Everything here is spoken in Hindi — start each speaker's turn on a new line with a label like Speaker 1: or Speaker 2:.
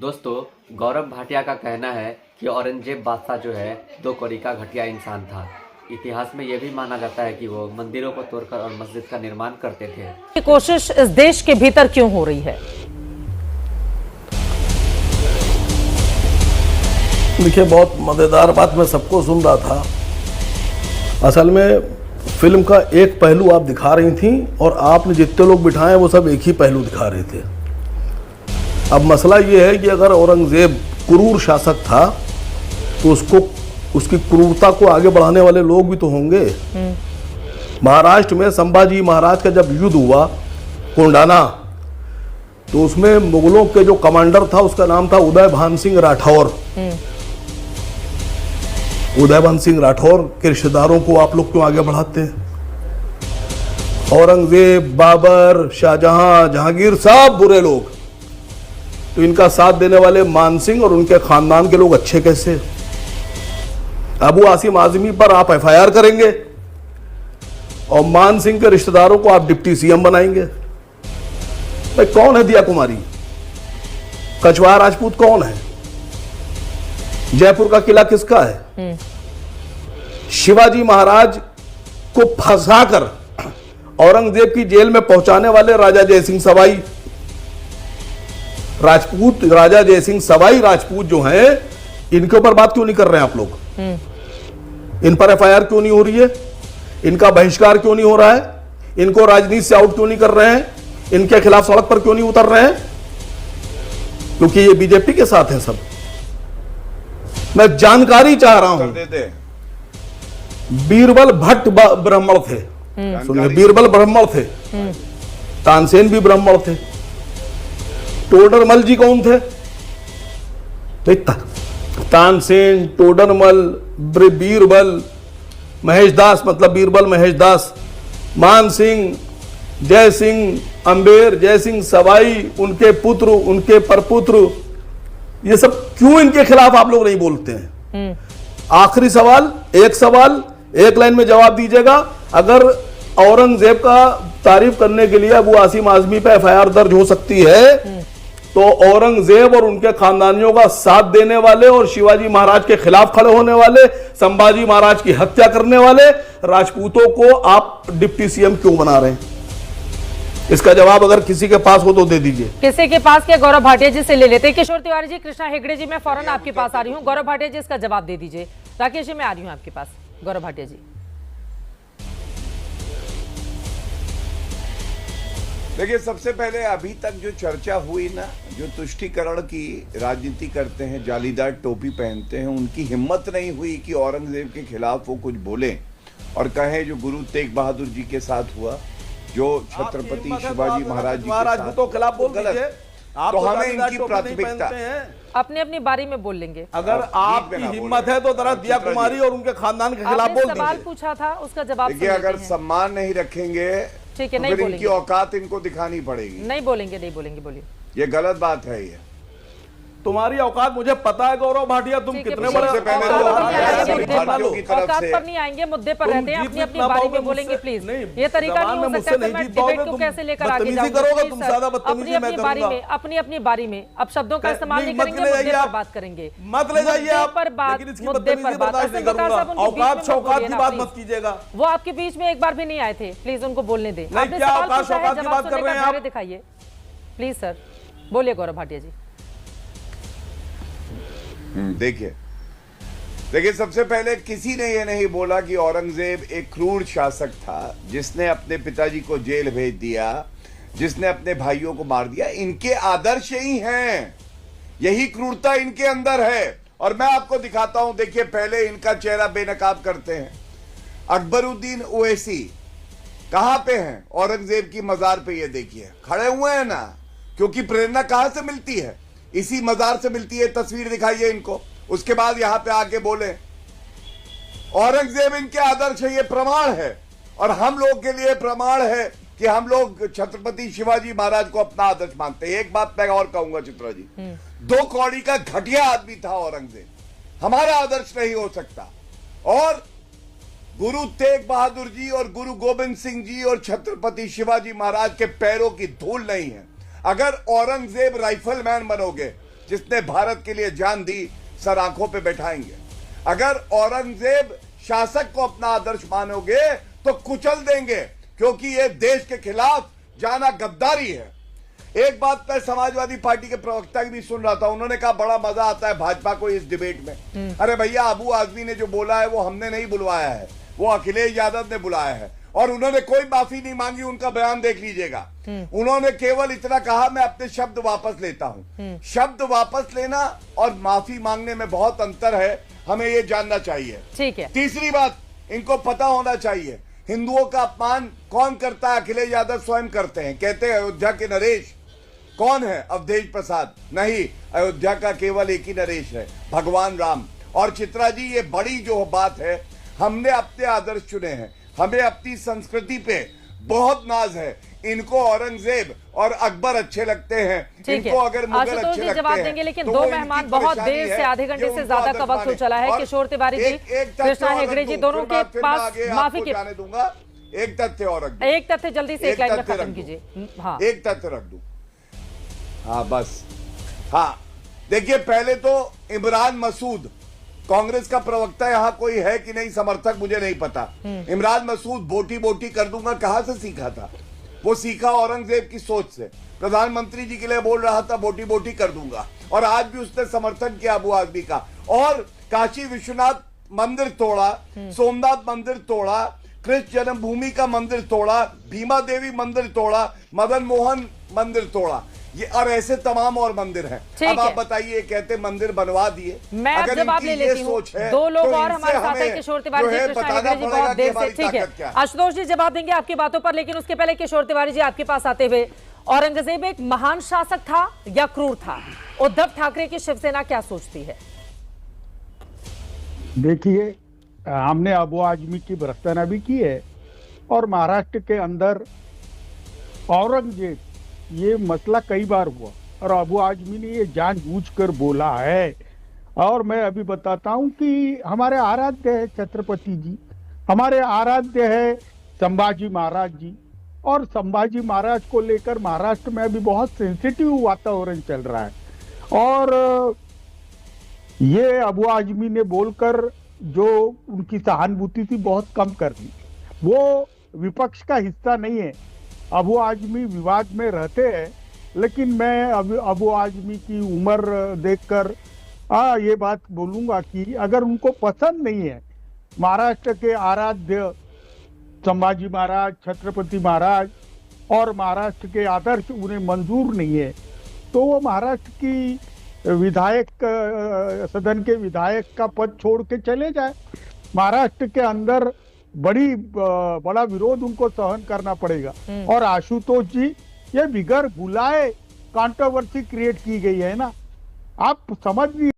Speaker 1: दोस्तों, गौरव भाटिया का कहना है कि औरंगजेब बादशाह जो है 2 कौड़ी का घटिया इंसान था। इतिहास में यह भी माना जाता है कि वो मंदिरों को तोड़कर और मस्जिद का निर्माण करते थे।
Speaker 2: ये कोशिश इस देश के भीतर क्यों हो रही है?
Speaker 3: देखिए, बहुत मज़ेदार बात मैं सबको सुन रहा था। असल में फिल्म का एक पहलू आप दिखा रही थी और आपने जितने लोग बिठाए वो सब एक ही पहलू दिखा रहे थे। अब मसला ये है कि अगर औरंगजेब क्रूर शासक था तो उसकी क्रूरता को आगे बढ़ाने वाले लोग भी तो होंगे। महाराष्ट्र में संभाजी महाराज का जब युद्ध हुआ कोंडाना, तो उसमें मुगलों के जो कमांडर था उसका नाम था उदय भान सिंह राठौर। उदय भान सिंह राठौर के रिश्तेदारों को आप लोग क्यों आगे बढ़ाते हैं? औरंगजेब, बाबर, शाहजहां, जहांगीर सब बुरे लोग, तो इनका साथ देने वाले मान सिंह और उनके खानदान के लोग अच्छे कैसे? अबू आसिम आजमी पर आप एफआईआर करेंगे और मान सिंह के रिश्तेदारों को आप डिप्टी सीएम बनाएंगे। भाई, कौन है दिया कुमारी? कछवाहा राजपूत कौन है? जयपुर का किला किसका है? शिवाजी महाराज को फंसाकर औरंगजेब की जेल में पहुंचाने वाले राजा जयसिंह सवाई राजपूत, राजा जयसिंह सवाई राजपूत जो हैं, इनके ऊपर बात क्यों नहीं कर रहे हैं आप लोग? इन पर एफआईआर क्यों नहीं हो रही है? इनका बहिष्कार क्यों नहीं हो रहा है? इनको राजनीति से आउट क्यों नहीं कर रहे हैं? इनके खिलाफ सड़क पर क्यों नहीं उतर रहे हैं? क्योंकि ये बीजेपी के साथ हैं सब। मैं जानकारी चाह रहा हूं। बीरबल भट्ट ब्राह्मण थे, सुनिए, बीरबल ब्राह्मण थे, तानसेन भी ब्राह्मण थे। टोडरमल जी कौन थे? तानसेन, टोडरमल, बीरबल, महेश दास, मतलब बीरबल महेश दास, मान सिंह, जय सिंह अंबेर, जय सिंह सवाई, उनके पुत्र, उनके परपुत्र, ये सब क्यों इनके खिलाफ आप लोग नहीं बोलते हैं? आखिरी सवाल, एक लाइन में जवाब दीजिएगा। अगर औरंगजेब का तारीफ करने के लिए अबू आसिम आजमी पे एफआईआर दर्ज हो सकती है, तो औरंगजेब और उनके खानदानियों का साथ देने वाले और शिवाजी महाराज के खिलाफ खड़े होने वाले, संभाजी महाराज की हत्या करने वाले राजपूतों को आप डिप्टी सीएम क्यों बना रहे हैं? इसका जवाब अगर किसी के पास हो तो दे दीजिए।
Speaker 2: किसी के पास क्या? गौरव भाटिया जी से ले लेते हैं। किशोर तिवारी जी, कृष्णा हेगड़े जी, मैं फौरन आपके पास आ रही हूँ। गौरव भाटिया जी, इसका जवाब दे दीजिए। राकेश जी, मैं आ रही हूँ आपके पास। गौरव भाटिया जी,
Speaker 4: देखिए, सबसे पहले अभी तक जो चर्चा हुई ना, जो तुष्टीकरण की राजनीति करते हैं, जालीदार टोपी पहनते हैं, उनकी हिम्मत नहीं हुई कि औरंगजेब के खिलाफ वो कुछ बोले और कहे जो गुरु तेग बहादुर जी के साथ हुआ, जो छत्रपति शिवाजी महाराज जी के साथ,
Speaker 3: तो खिलाफ बोल दीजिए।
Speaker 4: तो हमें इनकी प्राथमिकता
Speaker 2: अपनी अपनी बारी में बोल लेंगे।
Speaker 3: अगर आपकी हिम्मत है तो जरा दिया कुमारी और उनके खानदान के खिलाफ बोल दीजिए।
Speaker 2: सवाल पूछा था, उसका जवाब
Speaker 4: देखिए, अगर सम्मान नहीं रखेंगे,
Speaker 2: ठीक है,
Speaker 4: तो
Speaker 2: नहीं
Speaker 4: फिर
Speaker 2: बोलेंगे।
Speaker 4: इनकी औकात इनको दिखानी पड़ेगी।
Speaker 2: नहीं बोलेंगे, नहीं बोलेंगे, बोलिए।
Speaker 4: ये गलत बात है। ये
Speaker 3: तुम्हारी औकात मुझे पता है गौरव भाटिया, तुम कितने बड़े
Speaker 4: सबसे पहले तो
Speaker 2: औकात पर नहीं आएंगे, मुद्दे पर रहते हैं, अपनी अपनी बारी में बोलेंगे प्लीज। ये तरीका नहीं हो सकता मैं डिबेट को कैसे लेकर आगे जाऊंगा। अपनी अपनी बारी में, अपनी अपनी बारी में अब शब्दों का इस्तेमाल नहीं करेंगे, मुद्दे पर बात करेंगे।
Speaker 3: मत ले जाइए आप,
Speaker 2: पर बात, मुद्दे पर बात।
Speaker 3: औकात शौकात की बात मत कीजिएगा।
Speaker 2: वो आपके बीच में एक बार भी नहीं आए थे, प्लीज उनको बोलने दें। आपने
Speaker 3: क्या
Speaker 2: सवाल
Speaker 3: औकात
Speaker 2: पूछा है,
Speaker 3: शौकात की
Speaker 2: जवाब
Speaker 3: बात कर
Speaker 2: सुनने
Speaker 3: रहे
Speaker 2: का
Speaker 3: हैं
Speaker 2: धैर्य
Speaker 3: आप?
Speaker 2: दिखाइए प्लीज सर। बोलिए गौरव भाटिया जी।
Speaker 4: देखिए, सबसे पहले किसी ने यह नहीं बोला कि औरंगजेब एक क्रूर शासक था जिसने अपने पिताजी को जेल भेज दिया, जिसने अपने भाइयों को मार दिया। इनके आदर्श ही हैं, यही क्रूरता इनके अंदर है। और मैं आपको दिखाता हूं। देखिए, पहले इनका चेहरा बेनकाब करते हैं। अकबरुद्दीन ओवैसी कहां पे हैं? औरंगजेब की मजार पे। ये देखिए, खड़े हुए हैं ना, क्योंकि प्रेरणा कहां से मिलती है? इसी मजार से मिलती है। तस्वीर दिखाइए इनको, उसके बाद यहां पे आके बोले। औरंगजेब इनके आदर्श है, ये प्रमाण है। और हम लोग के लिए प्रमाण है कि हम लोग छत्रपति शिवाजी महाराज को अपना आदर्श मानते हैं। एक बात मैं और कहूंगा चित्रा जी, 2 कौड़ी का घटिया आदमी था औरंगजेब, हमारा आदर्श नहीं हो सकता। और गुरु तेग बहादुर जी और गुरु गोविंद सिंह जी और छत्रपति शिवाजी महाराज के पैरों की धूल नहीं है। अगर औरंगजेब राइफलमैन बनोगे जिसने भारत के लिए जान दी, सर आंखों पे बैठाएंगे। अगर औरंगजेब शासक को अपना आदर्श मानोगे तो कुचल देंगे, क्योंकि ये देश के खिलाफ जाना गद्दारी है। एक बात मैं समाजवादी पार्टी के प्रवक्ता की भी सुन रहा था, उन्होंने कहा बड़ा मजा आता है भाजपा को इस डिबेट में। अरे भैया, अबू आजमी ने जो बोला है वो हमने नहीं बुलवाया है, वो अखिलेश यादव ने बुलाया है, और उन्होंने कोई माफी नहीं मांगी। उनका बयान देख लीजिएगा। उन्होंने केवल इतना कहा, मैं अपने शब्द वापस लेता हूं। शब्द वापस लेना और माफी मांगने में बहुत अंतर है, हमें ये जानना चाहिए।
Speaker 2: ठीक है।
Speaker 4: तीसरी बात, इनको पता होना चाहिए हिंदुओं का अपमान कौन करता है। अखिलेश यादव स्वयं करते हैं, कहते हैं अयोध्या के नरेश कौन है, अवधेश प्रसाद नहीं, अयोध्या का केवल एक ही नरेश है, भगवान राम। और चित्रा जी, ये बड़ी जो बात है, हमने अपने आदर्श चुने हैं, हमें अपनी संस्कृति पे बहुत नाज है। इनको औरंगजेब और अकबर अच्छे लगते हैं, इनको अगर मुगल अच्छे लगते
Speaker 2: जवाब
Speaker 4: हैं,
Speaker 2: देंगे, लेकिन
Speaker 4: तो
Speaker 2: दो मेहमान बहुत देर से, आधे घंटे से ज्यादा का वक्त हो चला है। किशोर तिवारी जी, कृष्णा हेगड़े जी, दोनों के पास माफी के
Speaker 4: जाने दूंगा। एक तथ्य और रख दूं,
Speaker 2: एक तथ्य जल्दी से एक लाइन में खत्म कीजिए। हाँ,
Speaker 4: एक तथ्य रख दूं। हाँ बस, हाँ देखिए, पहले तो इमरान मसूद, कांग्रेस का प्रवक्ता यहां कोई है कि नहीं, समर्थक मुझे नहीं पता। इमरान मसूद बोटी बोटी कर दूंगा कहां से सीखा था? वो सीखा औरंगजेब की सोच से। प्रधानमंत्री जी के लिए बोल रहा था बोटी बोटी कर दूंगा, और आज भी उसने समर्थन किया अबू आजमी का। और काशी विश्वनाथ मंदिर तोड़ा, सोमनाथ मंदिर तोड़ा, कृष्ण जन्मभूमि का मंदिर तोड़ा, भीमा देवी मंदिर तोड़ा, मदन मोहन मंदिर तोड़ा, ये और ऐसे तमाम और मंदिर हैं। अब आप बताइए, कहते मंदिर बनवा दिए।
Speaker 2: मैं अब जवाब ले लेती हूँ। दो लोग और हमारे साथ हैं, किशोर तिवारी जी, कृष्णा हेगड़े जी, बहुत देर से। ठीक है, आशुतोष जी जवाब देंगे आपकी बातों पर, लेकिन उसके पहले किशोर तिवारी जी आपके पास आते हुए, औरंगजेब एक महान शासक था या क्रूर था? उद्धव ठाकरे की शिवसेना क्या सोचती है?
Speaker 5: देखिए, हमने अबू आजमी की भर्त्सना भी की है, और महाराष्ट्र के अंदर औरंगजेब, ये मसला कई बार हुआ, और अबू आजमी ने ये जानबूझकर बोला है। और मैं अभी बताता हूं कि हमारे आराध्य है छत्रपति जी, हमारे आराध्य है संभाजी महाराज जी, और संभाजी महाराज को लेकर महाराष्ट्र में अभी बहुत सेंसिटिव वातावरण चल रहा है। और ये अबू आजमी ने बोलकर जो उनकी सहानुभूति थी बहुत कम कर दी। वो विपक्ष का हिस्सा नहीं है, अबू आजमी विवाद में रहते हैं, लेकिन मैं अबू आजमी की उम्र देखकर ये बात बोलूंगा कि अगर उनको पसंद नहीं है महाराष्ट्र के आराध्य संभाजी महाराज, छत्रपति महाराज, और महाराष्ट्र के आदर्श उन्हें मंजूर नहीं है, तो वो महाराष्ट्र की विधायक, सदन के विधायक का पद छोड़ के चले जाए। महाराष्ट्र के अंदर बड़ा विरोध उनको सहन करना पड़ेगा। और आशुतोष जी, ये बिगर बुलाए कंट्रोवर्सी क्रिएट की गई है ना, आप समझ